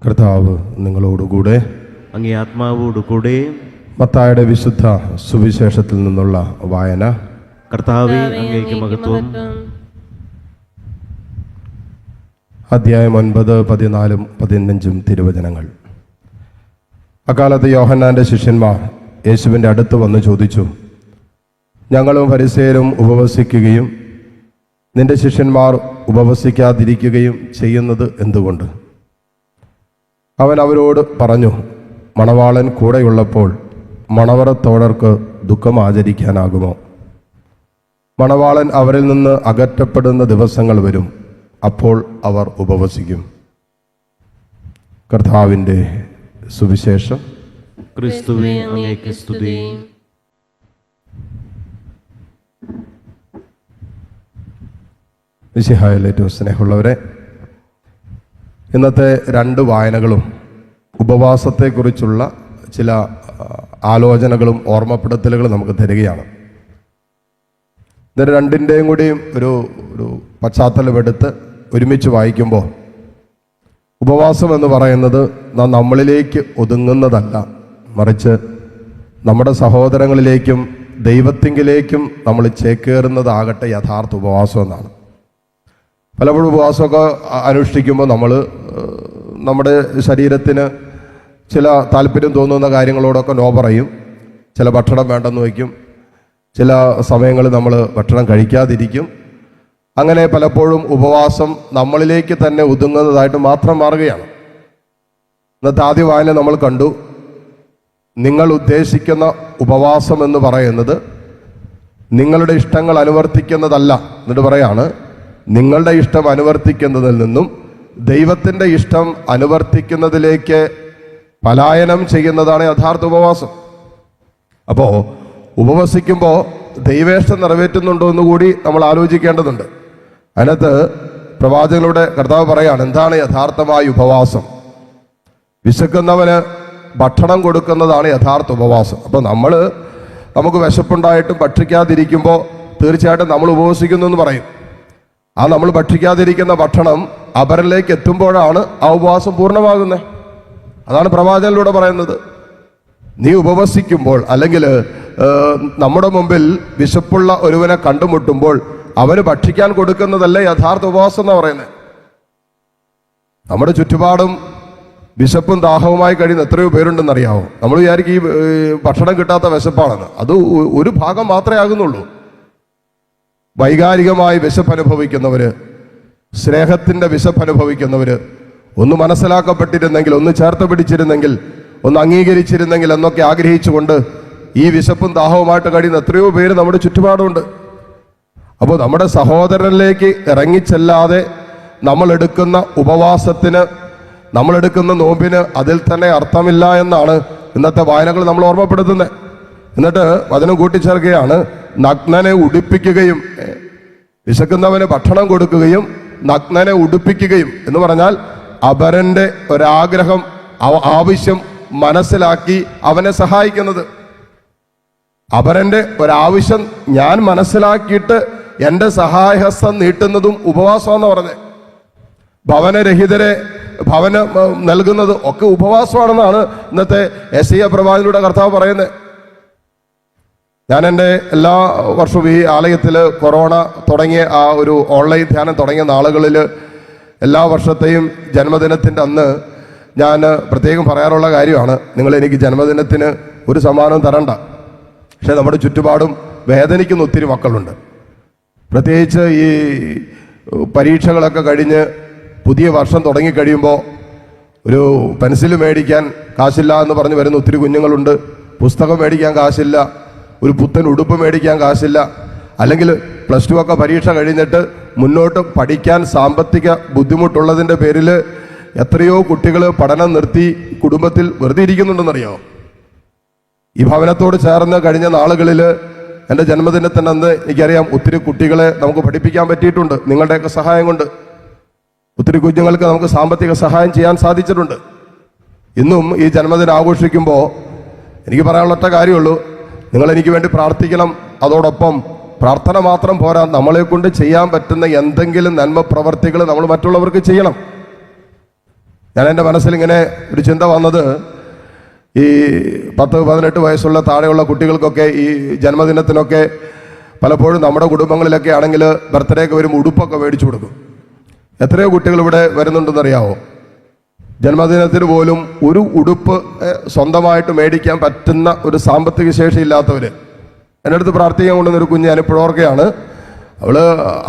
കർത്താവ് നിങ്ങളോടുകൂടെ, അങ്ങേ ആത്മാവോടുകൂടെ. മത്തായിയുടെ വിശുദ്ധ സുവിശേഷത്തിൽ നിന്നുള്ള വായന. കർത്താവേ, അങ്ങേക്ക് മഹത്വം. അധ്യായം 9, 14, 15 തിരുവചനങ്ങൾ. അക്കാലത്ത് യോഹന്നാന്റെ ശിഷ്യന്മാർ യേശുവിൻ്റെ അടുത്ത് വന്ന് ചോദിച്ചു, ഞങ്ങളും ഫരിസേയരും ഉപവസിക്കുകയും നിന്റെ ശിഷ്യന്മാർ ഉപവസിക്കാതിരിക്കുകയും ചെയ്യുന്നത് എന്തുകൊണ്ട്? അവൻ അവരോട് പറഞ്ഞു, മണവാളൻ കൂടെയുള്ളപ്പോൾ മണവറത്തോഴർക്ക് ദുഃഖം ആചരിക്കാനാകുമോ? മണവാളൻ അവരിൽ നിന്ന് അകറ്റപ്പെടുന്ന ദിവസങ്ങൾ വരും, അപ്പോൾ അവർ ഉപവസിക്കും. കർത്താവിൻ്റെ സുവിശേഷം. ക്രിസ്തുവേ, അങ്ങേക്ക് സ്തുതി. മിശിഹായിൽ ഏറ്റവും സ്നേഹമുള്ളവരെ, ഇന്നത്തെ 2 വായനകളും ഉപവാസത്തെക്കുറിച്ചുള്ള ചില ആലോചനകളും ഓർമ്മപ്പെടുത്തലുകളും നമുക്ക് തരികയാണ്. ഇത് രണ്ടിൻ്റെയും കൂടിയും ഒരു പശ്ചാത്തലമെടുത്ത് ഒരുമിച്ച് വായിക്കുമ്പോൾ, ഉപവാസം എന്ന് പറയുന്നത് നമ്മളിലേക്ക് ഒതുങ്ങുന്നതല്ല, മറിച്ച് നമ്മുടെ സഹോദരങ്ങളിലേക്കും ദൈവത്തിങ്കിലേക്കും നമ്മൾ ചേക്കേറുന്നതാകട്ടെ യഥാർത്ഥ ഉപവാസം എന്നാണ്. പലപ്പോഴും ഉപവാസമൊക്കെ അനുഷ്ഠിക്കുമ്പോൾ നമ്മൾ നമ്മുടെ ശരീരത്തിന് ചില താല്പര്യം തോന്നുന്ന കാര്യങ്ങളോടൊക്കെ നോ പറയും. ചില ഭക്ഷണം വേണ്ടെന്ന് വയ്ക്കും, ചില സമയങ്ങളിൽ നമ്മൾ ഭക്ഷണം കഴിക്കാതിരിക്കും. അങ്ങനെ പലപ്പോഴും ഉപവാസം നമ്മളിലേക്ക് തന്നെ ഒതുങ്ങുന്നതായിട്ട് മാത്രം മാറുകയാണ്. ഇന്നത്തെ ആദ്യ വായന നമ്മൾ കണ്ടു, നിങ്ങൾ ഉദ്ദേശിക്കുന്ന ഉപവാസം എന്ന് പറയുന്നത് നിങ്ങളുടെ ഇഷ്ടങ്ങൾ അനുവർത്തിക്കുന്നതല്ല. എന്നിട്ട് പറയാണ്, നിങ്ങളുടെ ഇഷ്ടം അനുവർത്തിക്കുന്നതിൽ നിന്നും ദൈവത്തിൻ്റെ ഇഷ്ടം അനുവർത്തിക്കുന്നതിലേക്ക് പലായനം ചെയ്യുന്നതാണ് യഥാർത്ഥ ഉപവാസം. അപ്പോൾ ഉപവസിക്കുമ്പോൾ ദൈവേഷ്ടം നിറവേറ്റുന്നുണ്ടോ എന്ന് കൂടി നമ്മൾ ആലോചിക്കേണ്ടതുണ്ട്. അതിനകത്ത് പ്രവാചകരുടെ കർത്താവ് പറയാണ്, എന്താണ് യഥാർത്ഥമായ ഉപവാസം? വിശക്കുന്നവന് ഭക്ഷണം കൊടുക്കുന്നതാണ് യഥാർത്ഥ ഉപവാസം. അപ്പോൾ നമുക്ക് വിശപ്പുണ്ടായിട്ടും ഭക്ഷിക്കാതിരിക്കുമ്പോൾ തീർച്ചയായിട്ടും നമ്മൾ ഉപവസിക്കുന്നു എന്ന് പറയും. ആ നമ്മൾ ഭക്ഷിക്കാതിരിക്കുന്ന ഭക്ഷണം അപരനിലേക്ക് എത്തുമ്പോഴാണ് ആ ഉപവാസം പൂർണ്ണമാകുന്നത്. അതാണ് പ്രവാചകനിലൂടെ പറയുന്നത്. നീ ഉപവസിക്കുമ്പോൾ, അല്ലെങ്കിൽ നമ്മുടെ മുമ്പിൽ വിശപ്പുള്ള ഒരുവനെ കണ്ടുമുട്ടുമ്പോൾ അവന് ഭക്ഷിക്കാൻ കൊടുക്കുന്നതല്ലേ യഥാർത്ഥ ഉപവാസം എന്ന് പറയുന്നത്. നമ്മുടെ ചുറ്റുപാടും വിശപ്പും ദാഹവുമായി കഴിയുന്ന എത്രയോ പേരുണ്ടെന്നറിയാമോ? നമ്മൾ വിചാരിക്കും ഈ ഭക്ഷണം കിട്ടാത്ത വിശപ്പാണെന്ന്. അത് ഒരു ഭാഗം മാത്രമേ ആകുന്നുള്ളൂ. വൈകാരികമായി വിശപ്പ് അനുഭവിക്കുന്നവര്, സ്നേഹത്തിൻ്റെ വിശപ്പ് അനുഭവിക്കുന്നവര്, ഒന്ന് മനസ്സിലാക്കപ്പെട്ടിരുന്നെങ്കിൽ, ഒന്ന് ചേർത്ത് പിടിച്ചിരുന്നെങ്കിൽ, ഒന്ന് അംഗീകരിച്ചിരുന്നെങ്കിൽ എന്നൊക്കെ ആഗ്രഹിച്ചുകൊണ്ട് ഈ വിശപ്പും ദാഹവുമായിട്ട് കഴിയുന്ന എത്രയോ പേര് നമ്മുടെ ചുറ്റുപാടുമുണ്ട്. അപ്പോൾ നമ്മുടെ സഹോദരനിലേക്ക് ഇറങ്ങിച്ചെല്ലാതെ നമ്മളെടുക്കുന്ന ഉപവാസത്തിന്, നമ്മളെടുക്കുന്ന നോമ്പിന് അതിൽ തന്നെ അർത്ഥമില്ല എന്നാണ് ഇന്നത്തെ വായനകൾ നമ്മൾ ഓർമ്മപ്പെടുത്തുന്നത്. എന്നിട്ട് വചനം കൂട്ടിച്ചേർക്കുകയാണ്, നഗ്നനെ ഉടുപ്പിക്കുകയും, വിശക്കുന്നവന് ഭക്ഷണം കൊടുക്കുകയും നഗ്നനെ ഉടുപ്പിക്കുകയും എന്ന് പറഞ്ഞാൽ അപരന്റെ ഒരാഗ്രഹം, ആവശ്യം മനസ്സിലാക്കി അവനെ സഹായിക്കുന്നത്. അപരന്റെ ഒരാവശ്യം ഞാൻ മനസ്സിലാക്കിയിട്ട് എൻ്റെ സഹായഹസ്തം നീട്ടുന്നതും ഉപവാസമാണെന്ന് പറഞ്ഞത്. ഭവനരഹിതരെ ഭവനം നൽകുന്നത് ഒക്കെ ഉപവാസമാണെന്നാണ് ഇന്നത്തെ യെശയ്യാ പ്രവാചകനിലൂടെ കർത്താവ് പറയുന്നത്. ഞാൻ എൻ്റെ എല്ലാ വർഷവും ഈ ആലയത്തിൽ കൊറോണ തുടങ്ങിയ ആ ഒരു ഓൺലൈൻ ധ്യാനം തുടങ്ങിയ നാളുകളിൽ എല്ലാ വർഷത്തെയും ജന്മദിനത്തിൻ്റെ അന്ന് ഞാൻ പ്രത്യേകം പറയാറുള്ള കാര്യമാണ്, നിങ്ങൾ എനിക്ക് ജന്മദിനത്തിന് ഒരു സമ്മാനവും തരണ്ട. പക്ഷേ നമ്മുടെ ചുറ്റുപാടും വേദനിക്കുന്ന ഒത്തിരി മക്കളുണ്ട്. പ്രത്യേകിച്ച് ഈ പരീക്ഷകളൊക്കെ കഴിഞ്ഞ് പുതിയ വർഷം തുടങ്ങിക്കഴിയുമ്പോൾ ഒരു പെൻസിൽ മേടിക്കാൻ കാശില്ല എന്ന് പറഞ്ഞ് വരുന്ന ഒത്തിരി കുഞ്ഞുങ്ങളുണ്ട്. പുസ്തകം മേടിക്കാൻ കാശില്ല, ഒരു പുത്തൻ ഉടുപ്പ് മേടിക്കാൻ കാശില്ല, അല്ലെങ്കിൽ +2 ഒക്കെ പരീക്ഷ കഴിഞ്ഞിട്ട് മുന്നോട്ട് പഠിക്കാൻ സാമ്പത്തിക ബുദ്ധിമുട്ടുള്ളതിൻ്റെ പേരിൽ എത്രയോ കുട്ടികൾ പഠനം നിർത്തി കുടുംബത്തിൽ വെറുതെ ഇരിക്കുന്നുണ്ടെന്നറിയോ? ഈ ഭവനത്തോട് ചേർന്ന് കഴിഞ്ഞ നാളുകളിൽ എൻ്റെ ജന്മദിനത്തിൻ്റെ അന്ന് എനിക്കറിയാം ഒത്തിരി കുട്ടികളെ നമുക്ക് പഠിപ്പിക്കാൻ പറ്റിയിട്ടുണ്ട്. നിങ്ങളുടെയൊക്കെ സഹായം കൊണ്ട് ഒത്തിരി കുഞ്ഞുങ്ങൾക്ക് നമുക്ക് സാമ്പത്തിക സഹായം ചെയ്യാൻ സാധിച്ചിട്ടുണ്ട്. ഇന്നും ഈ ജന്മദിനം ആഘോഷിക്കുമ്പോൾ എനിക്ക് പറയാനുള്ള ഒറ്റ കാര്യമുള്ളൂ, നിങ്ങൾ എനിക്ക് വേണ്ടി പ്രാർത്ഥിക്കണം. അതോടൊപ്പം പ്രാർത്ഥന മാത്രം പോരാ, നമ്മളെ കൊണ്ട് ചെയ്യാൻ പറ്റുന്ന എന്തെങ്കിലും നന്മ പ്രവർത്തികൾ നമ്മൾ മറ്റുള്ളവർക്ക് ചെയ്യണം. ഞാൻ എൻ്റെ മനസ്സിൽ ഇങ്ങനെ ഒരു ചിന്ത വന്നത്, ഈ 10-18 വയസ്സുള്ള താഴെയുള്ള കുട്ടികൾക്കൊക്കെ ഈ ജന്മദിനത്തിനൊക്കെ പലപ്പോഴും നമ്മുടെ കുടുംബങ്ങളിലൊക്കെ ആണെങ്കിൽ ബർത്ത്ഡേക്ക് വരുമ്പോൾ ഉടുപ്പൊക്കെ മേടിച്ചു കൊടുക്കും. എത്രയോ കുട്ടികൾ ഇവിടെ വരുന്നുണ്ടെന്നറിയാവോ? ജന്മദിനത്തിന് പോലും ഒരു ഉടുപ്പ് സ്വന്തമായിട്ട് മേടിക്കാൻ പറ്റുന്ന ഒരു സാമ്പത്തിക ശേഷി ഇല്ലാത്തവർ. എൻ്റെ അടുത്ത് പ്രാർത്ഥിക്കാൻ കൊണ്ടുവന്നൊരു കുഞ്ഞ് ഞാനിപ്പോഴും ഓർക്കുകയാണ്. അവള്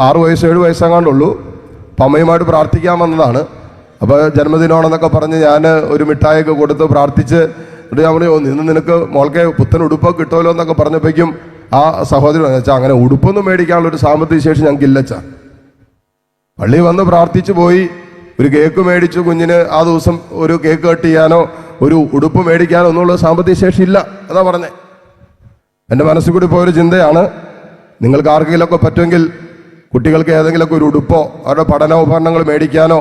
6 വയസ്സ് 7 വയസ്സെങ്ങാണ്ടുള്ളൂ. അപ്പം അമ്മയുമായിട്ട് പ്രാർത്ഥിക്കാൻ വന്നതാണ്. അപ്പോൾ ജന്മദിനമാണെന്നൊക്കെ പറഞ്ഞ് ഞാൻ ഒരു മിഠായിയൊക്കെ കൊടുത്ത് പ്രാർത്ഥിച്ച്, എന്നിട്ട് ഞാൻ പറഞ്ഞു, ഇന്ന് നിനക്ക് മോൾക്ക് പുത്തൻ ഉടുപ്പൊക്കെ കിട്ടുമല്ലോ എന്നൊക്കെ പറഞ്ഞപ്പോഴേക്കും ആ സഹോദരൻ വെച്ചാൽ അങ്ങനെ ഉടുപ്പൊന്നും മേടിക്കാനുള്ള ഒരു സാമ്പത്തിക ശേഷി ഞങ്ങൾക്ക് ഇല്ലച്ചാ. പള്ളി വന്ന് പ്രാർത്ഥിച്ചു പോയി, ഒരു കേക്ക് മേടിച്ചു കുഞ്ഞിന്. ആ ദിവസം ഒരു കേക്ക് കട്ട് ചെയ്യാനോ ഒരു ഉടുപ്പ് മേടിക്കാനോ ഒന്നുള്ള സാമ്പത്തിക ശേഷി ഇല്ല എന്നാ പറഞ്ഞേ. എൻ്റെ മനസ്സിൽ കൂടി പോയൊരു ചിന്തയാണ്, നിങ്ങൾക്ക് ആർക്കെങ്കിലുമൊക്കെ പറ്റുമെങ്കിൽ കുട്ടികൾക്ക് ഏതെങ്കിലുമൊക്കെ ഒരു ഉടുപ്പോ അവരുടെ പഠനോപകരണങ്ങൾ മേടിക്കാനോ,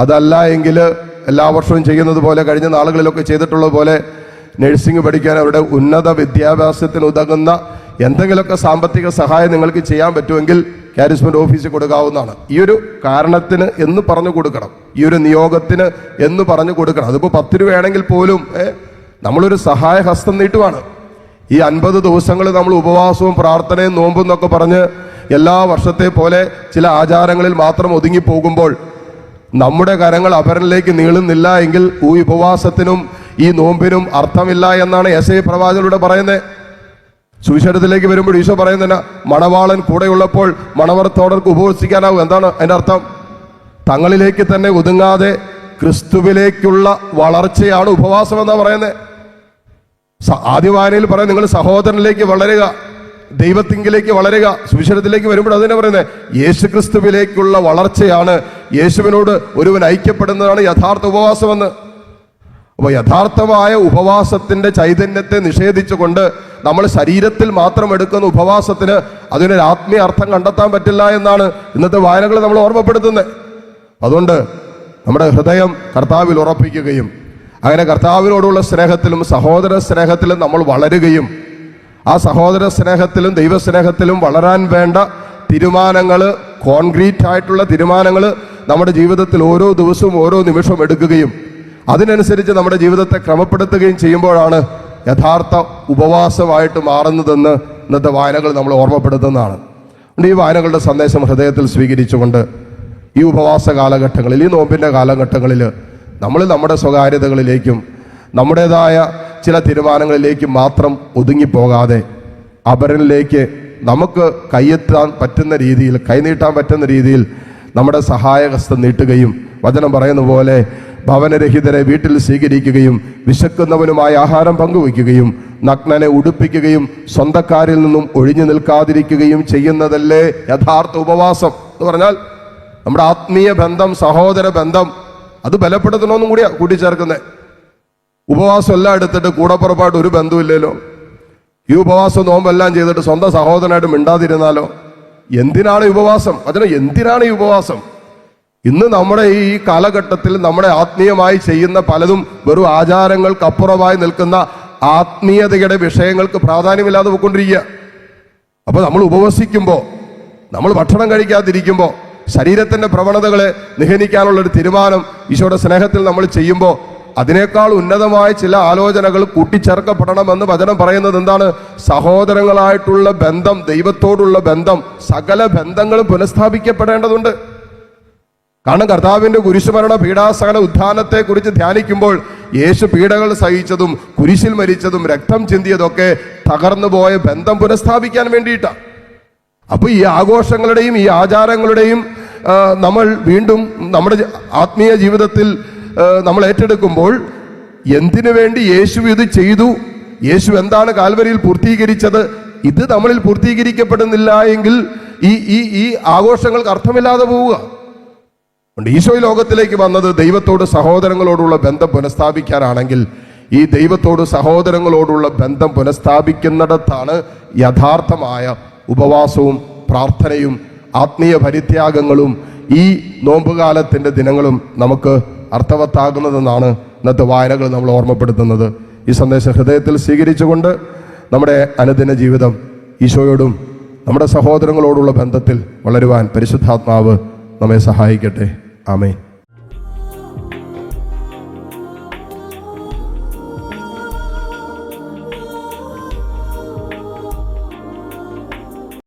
അതല്ല എങ്കിൽ എല്ലാ വർഷവും ചെയ്യുന്നത് പോലെ കഴിഞ്ഞ നാളുകളിലൊക്കെ ചെയ്തിട്ടുള്ളത് പോലെ നഴ്സിംഗ് പഠിക്കാൻ അവരുടെ ഉന്നത വിദ്യാഭ്യാസത്തിന് ഉതകുന്ന എന്തെങ്കിലുമൊക്കെ സാമ്പത്തിക സഹായം നിങ്ങൾക്ക് ചെയ്യാൻ പറ്റുമെങ്കിൽ കാരിസ്മയുടെ ഓഫീസിൽ കൊടുക്കാവുന്നതാണ്. ഈ ഒരു കാരണത്തിന് എന്ന് പറഞ്ഞു കൊടുക്കണം, ഈ ഒരു നിയോഗത്തിന് എന്ന് പറഞ്ഞു കൊടുക്കണം. അതിപ്പോൾ 10 രൂപയാണെങ്കിൽ പോലും നമ്മളൊരു സഹായ ഹസ്തം നീട്ടുവാണ്. ഈ 50 ദിവസങ്ങൾ നമ്മൾ ഉപവാസവും പ്രാർത്ഥനയും നോമ്പും എന്നൊക്കെ പറഞ്ഞ് എല്ലാ വർഷത്തെ പോലെ ചില ആചാരങ്ങളിൽ മാത്രം ഒതുങ്ങിപ്പോകുമ്പോൾ നമ്മുടെ കരങ്ങൾ അപരനിലേക്ക് നീളുന്നില്ല എങ്കിൽ ഈ ഉപവാസത്തിനും ഈ നോമ്പിനും അർത്ഥമില്ല എന്നാണ് യെശയ്യാ പ്രവാചകനിലൂടെ പറയുന്നത്. സുവിശേഷത്തിലേക്ക് വരുമ്പോൾ ഈശോ പറയുന്നതിന് മണവാളൻ കൂടെയുള്ളപ്പോൾ മണവറത്തോടർക്ക് ഉപവസിക്കാനാവും. എന്താണ് അതിൻ്റെ അർത്ഥം? തങ്ങളിലേക്ക് തന്നെ ഒതുങ്ങാതെ ക്രിസ്തുവിലേക്കുള്ള വളർച്ചയാണ് ഉപവാസം എന്നാ പറയുന്നത്. ആദ്യവായനയിൽ പറയാം, നിങ്ങൾ സഹോദരനിലേക്ക് വളരുക, ദൈവത്തിങ്കിലേക്ക് വളരുക. സുവിശേഷത്തിലേക്ക് വരുമ്പോൾ അതിനെ പറയുന്നത് യേശു ക്രിസ്തുവിലേക്കുള്ള വളർച്ചയാണ്, യേശുവിനോട് ഒരുവൻ ഐക്യപ്പെടുന്നതാണ് യഥാർത്ഥ ഉപവാസമെന്ന്. അപ്പോൾ യഥാർത്ഥമായ ഉപവാസത്തിന്റെ ചൈതന്യത്തെ നിഷേധിച്ചുകൊണ്ട് നമ്മൾ ശരീരത്തിൽ മാത്രം എടുക്കുന്ന ഉപവാസത്തിന് അതിനൊരു ആത്മീയ അർത്ഥം കണ്ടെത്താൻ പറ്റില്ല എന്നാണ് ഇന്നത്തെ വായനകൾ നമ്മൾ ഓർമ്മപ്പെടുത്തുന്നത്. അതുകൊണ്ട് നമ്മുടെ ഹൃദയം കർത്താവിൽ ഉറപ്പിക്കുകയും അങ്ങനെ കർത്താവിനോടുള്ള സ്നേഹത്തിലും സഹോദര സ്നേഹത്തിലും നമ്മൾ വളരുകയും ആ സഹോദര സ്നേഹത്തിലും ദൈവസ്നേഹത്തിലും വളരാൻ വേണ്ട തീരുമാനങ്ങൾ, കോൺക്രീറ്റ് ആയിട്ടുള്ള തീരുമാനങ്ങൾ നമ്മുടെ ജീവിതത്തിൽ ഓരോ ദിവസവും ഓരോ നിമിഷവും എടുക്കുകയും അതിനനുസരിച്ച് നമ്മുടെ ജീവിതത്തെ ക്രമപ്പെടുത്തുകയും ചെയ്യുമ്പോഴാണ് യഥാർത്ഥ ഉപവാസമായിട്ട് മാറുന്നതെന്ന് ഇന്നത്തെ വായനകൾ നമ്മൾ ഓർമ്മപ്പെടുത്തുന്നതാണ്. ഈ വായനകളുടെ സന്ദേശം ഹൃദയത്തിൽ സ്വീകരിച്ചുകൊണ്ട് ഈ ഉപവാസ കാലഘട്ടങ്ങളിൽ, ഈ നോമ്പിൻ്റെ കാലഘട്ടങ്ങളിൽ നമ്മൾ നമ്മുടെ സ്വകാര്യതകളിലേക്കും നമ്മുടേതായ ചില തീരുമാനങ്ങളിലേക്കും മാത്രം ഒതുങ്ങിപ്പോകാതെ അപരനിലേക്ക് നമുക്ക് കൈയെത്താൻ പറ്റുന്ന രീതിയിൽ, കൈനീട്ടാൻ പറ്റുന്ന രീതിയിൽ നമ്മുടെ സഹായഹസ്തം നീട്ടുകയും വചനം പറയുന്ന പോലെ ഭവനരഹിതരെ വീട്ടിൽ സ്വീകരിക്കുകയും വിശക്കുന്നവനുമായി ആഹാരം പങ്കുവയ്ക്കുകയും നഗ്നനെ ഉടുപ്പിക്കുകയും സ്വന്തക്കാരിൽ നിന്നും ഒഴിഞ്ഞു നിൽക്കാതിരിക്കുകയും ചെയ്യുന്നതല്ലേ യഥാർത്ഥ ഉപവാസം എന്ന് പറഞ്ഞാൽ. നമ്മുടെ ആത്മീയ ബന്ധം, സഹോദര ബന്ധം അത് ബലപ്പെടുത്തണമെന്നും കൂടിയാ കൂട്ടിച്ചേർക്കുന്നത്. ഉപവാസം എല്ലാം എടുത്തിട്ട് കൂടപ്പുറപ്പായിട്ട് ഒരു ബന്ധമില്ലല്ലോ. ഈ ഉപവാസം നോമ്പെല്ലാം ചെയ്തിട്ട് സ്വന്തം സഹോദരനായിട്ട് മിണ്ടാതിരുന്നാലോ? എന്തിനാണ് ഈ ഉപവാസം? എന്തിനാണ് ഈ ഉപവാസം? ഇന്ന് നമ്മുടെ ഈ കാലഘട്ടത്തിൽ നമ്മുടെ ആത്മീയമായി ചെയ്യുന്ന പലതും വെറും ആചാരങ്ങൾക്കപ്പുറമായി നിൽക്കുന്ന ആത്മീയതയുടെ വിഷയങ്ങൾക്ക് പ്രാധാന്യമില്ലാതെ പോയിക്കൊണ്ടിരിക്കുക. അപ്പോൾ നമ്മൾ ഉപവസിക്കുമ്പോൾ, നമ്മൾ ഭക്ഷണം കഴിക്കാതിരിക്കുമ്പോൾ, ശരീരത്തിന്റെ പ്രവണതകളെ നിഹനിക്കാനുള്ളൊരു തീരുമാനം ഈശോയുടെ സ്നേഹത്തിൽ നമ്മൾ ചെയ്യുമ്പോൾ അതിനേക്കാൾ ഉന്നതമായ ചില ആലോചനകൾ കൂട്ടിച്ചേർക്കപ്പെടണമെന്ന് വചനം പറയുന്നത് എന്താണ്? സഹോദരങ്ങളായിട്ടുള്ള ബന്ധം, ദൈവത്തോടുള്ള ബന്ധം, സകല ബന്ധങ്ങളും പുനഃസ്ഥാപിക്കപ്പെടേണ്ടതുണ്ട്. കാരണം കർത്താവിന്റെ കുരിശുമരണ പീഡാസഹന ഉത്ഥാനത്തെ കുറിച്ച് ധ്യാനിക്കുമ്പോൾ യേശു പീഡകൾ സഹിച്ചതും കുരിശിൽ മരിച്ചതും രക്തം ചിന്തിയതൊക്കെ തകർന്നു പോയ ബന്ധം പുനഃസ്ഥാപിക്കാൻ വേണ്ടിയിട്ടാണ്. അപ്പൊ ഈ ആഘോഷങ്ങളുടെയും ഈ ആചാരങ്ങളുടെയും നമ്മൾ വീണ്ടും നമ്മുടെ ആത്മീയ ജീവിതത്തിൽ നമ്മൾ ഏറ്റെടുക്കുമ്പോൾ എന്തിനു വേണ്ടി യേശു ഇത് ചെയ്തു, യേശു എന്താണ് കാൽവരിയിൽ പൂർത്തീകരിച്ചത്, ഇത് നമ്മളിൽ പൂർത്തീകരിക്കപ്പെടുന്നില്ല എങ്കിൽ ഈ ആഘോഷങ്ങൾക്ക് അർത്ഥമില്ലാതെ പോവുക. ഈശോ ഈ ലോകത്തിലേക്ക് വന്നത് ദൈവത്തോട് സഹോദരങ്ങളോടുള്ള ബന്ധം പുനഃസ്ഥാപിക്കാനാണെങ്കിൽ ഈ ദൈവത്തോട് സഹോദരങ്ങളോടുള്ള ബന്ധം പുനഃസ്ഥാപിക്കുന്നിടത്താണ് യഥാർത്ഥമായ ഉപവാസവും പ്രാർത്ഥനയും ആത്മീയ പരിത്യാഗങ്ങളും ഈ നോമ്പുകാലത്തിൻ്റെ ദിനങ്ങളും നമുക്ക് അർത്ഥവത്താകുന്നതെന്നാണ് ഇന്നത്തെ വായനകൾ നമ്മൾ ഓർമ്മപ്പെടുത്തുന്നത്. ഈ സന്ദേശം ഹൃദയത്തിൽ സ്വീകരിച്ചുകൊണ്ട് നമ്മുടെ അനുദിന ജീവിതം ഈശോയോടും നമ്മുടെ സഹോദരങ്ങളോടുള്ള ബന്ധത്തിൽ വളരുവാൻ പരിശുദ്ധാത്മാവ് നമ്മെ സഹായിക്കട്ടെ. ആമേൻ.